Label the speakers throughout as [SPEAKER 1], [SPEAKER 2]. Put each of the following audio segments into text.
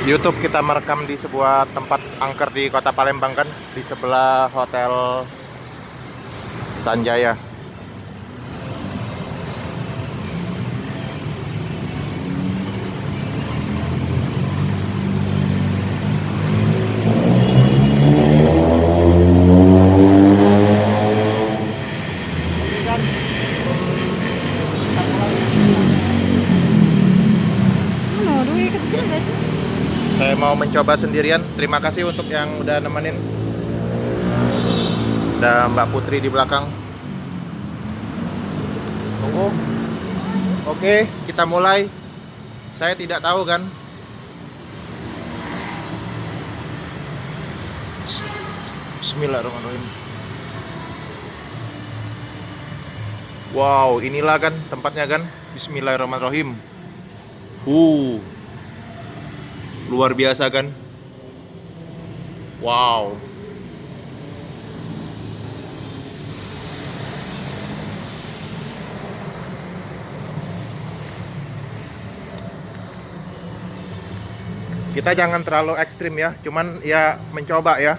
[SPEAKER 1] YouTube kita merekam di sebuah tempat angker di Kota Palembang kan, di sebelah Hotel Sanjaya. Saya mau mencoba sendirian. Terima kasih untuk yang udah nemenin. Ada Mbak Putri di belakang. Tunggu. Oke, kita mulai. Saya tidak tahu kan. Bismillahirrahmanirrahim. Wow, inilah kan tempatnya kan. Bismillahirrahmanirrahim. Luar biasa kan. Wow. Kita jangan terlalu ekstrim ya, cuman ya mencoba ya.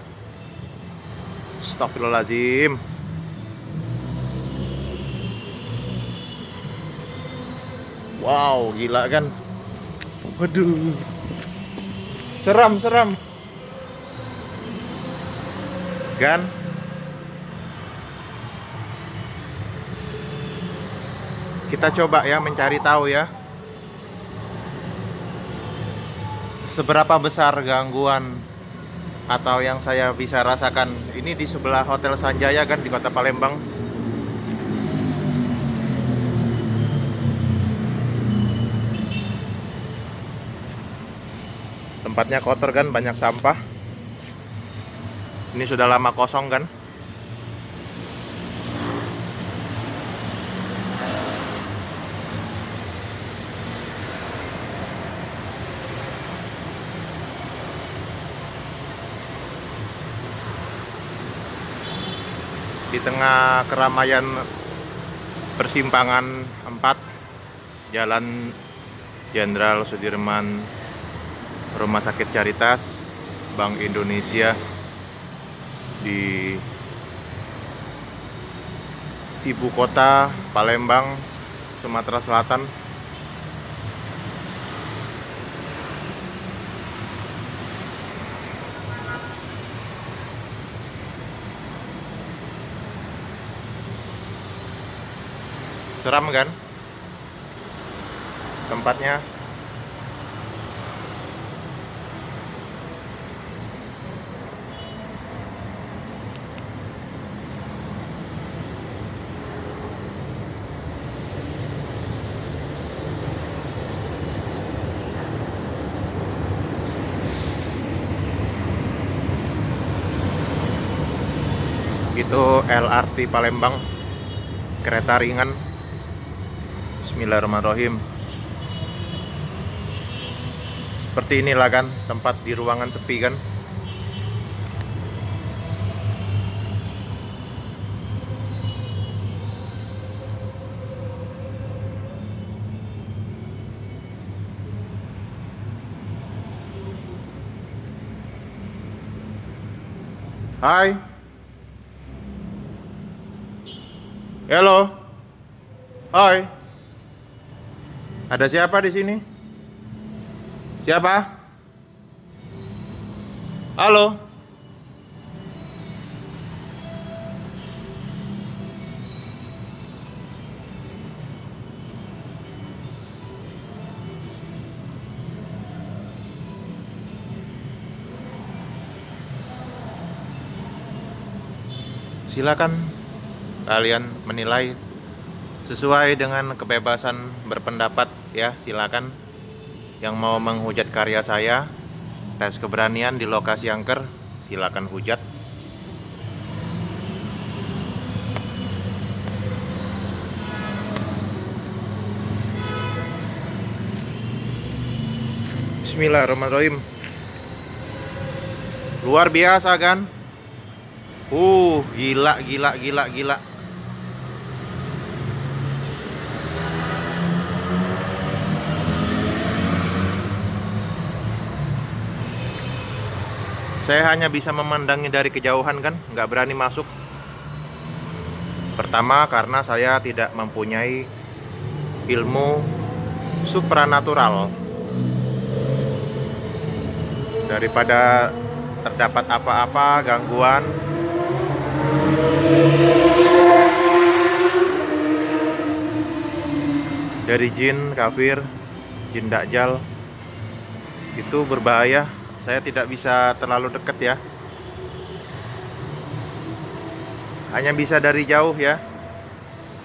[SPEAKER 1] Astagfirullahaladzim. Wow, gila kan. Waduh. Seram. Kan? Kita coba ya mencari tahu ya. Seberapa besar gangguan atau yang saya bisa rasakan. Ini di sebelah Hotel Sanjaya kan di Kota Palembang. Tempatnya kotor kan, banyak sampah. Ini sudah lama kosong kan. Di tengah keramaian persimpangan 4 Jalan Jenderal Sudirman, Rumah Sakit Caritas, Bank Indonesia, di ibu kota Palembang, Sumatera Selatan. Seram kan tempatnya. Itu LRT Palembang, kereta ringan. Bismillahirrahmanirrahim. Seperti inilah kan tempat di ruangan sepi kan. Hai. Halo. Hai. Ada siapa di sini? Siapa? Halo. Silakan kalian menilai sesuai dengan kebebasan berpendapat ya, silakan. Yang mau menghujat karya saya, tes keberanian di lokasi angker, silakan hujat. Bismillahirrahmanirrahim. Luar biasa kan? Gila. Saya hanya bisa memandangi dari kejauhan kan, nggak berani masuk. Pertama karena saya tidak mempunyai ilmu supranatural. Daripada terdapat apa-apa gangguan, dari jin kafir, jin dakjal, itu berbahaya. Saya tidak bisa terlalu dekat ya, hanya bisa dari jauh ya,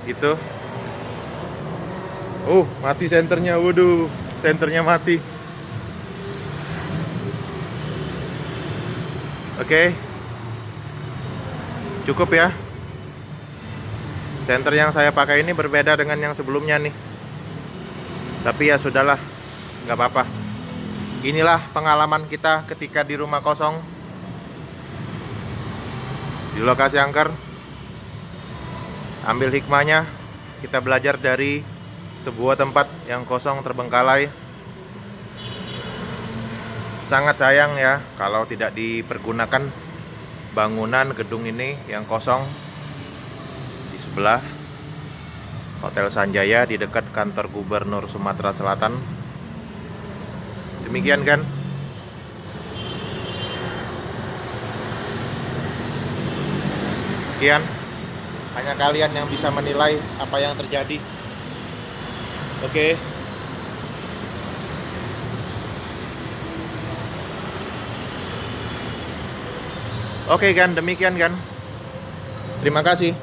[SPEAKER 1] gitu. Mati senternya, waduh, senternya mati. Oke, cukup ya. Senter yang saya pakai ini berbeda dengan yang sebelumnya nih. Tapi ya sudahlah, nggak apa-apa. Inilah pengalaman kita ketika di rumah kosong, di lokasi angker. Ambil hikmahnya, kita belajar dari sebuah tempat yang kosong terbengkalai. Sangat sayang ya kalau tidak dipergunakan bangunan gedung ini yang kosong di sebelah Hotel Sanjaya di dekat kantor Gubernur Sumatera Selatan. Demikian kan. Sekian, hanya kalian yang bisa menilai apa yang terjadi. Oke. Oke kan, demikian kan. Terima kasih.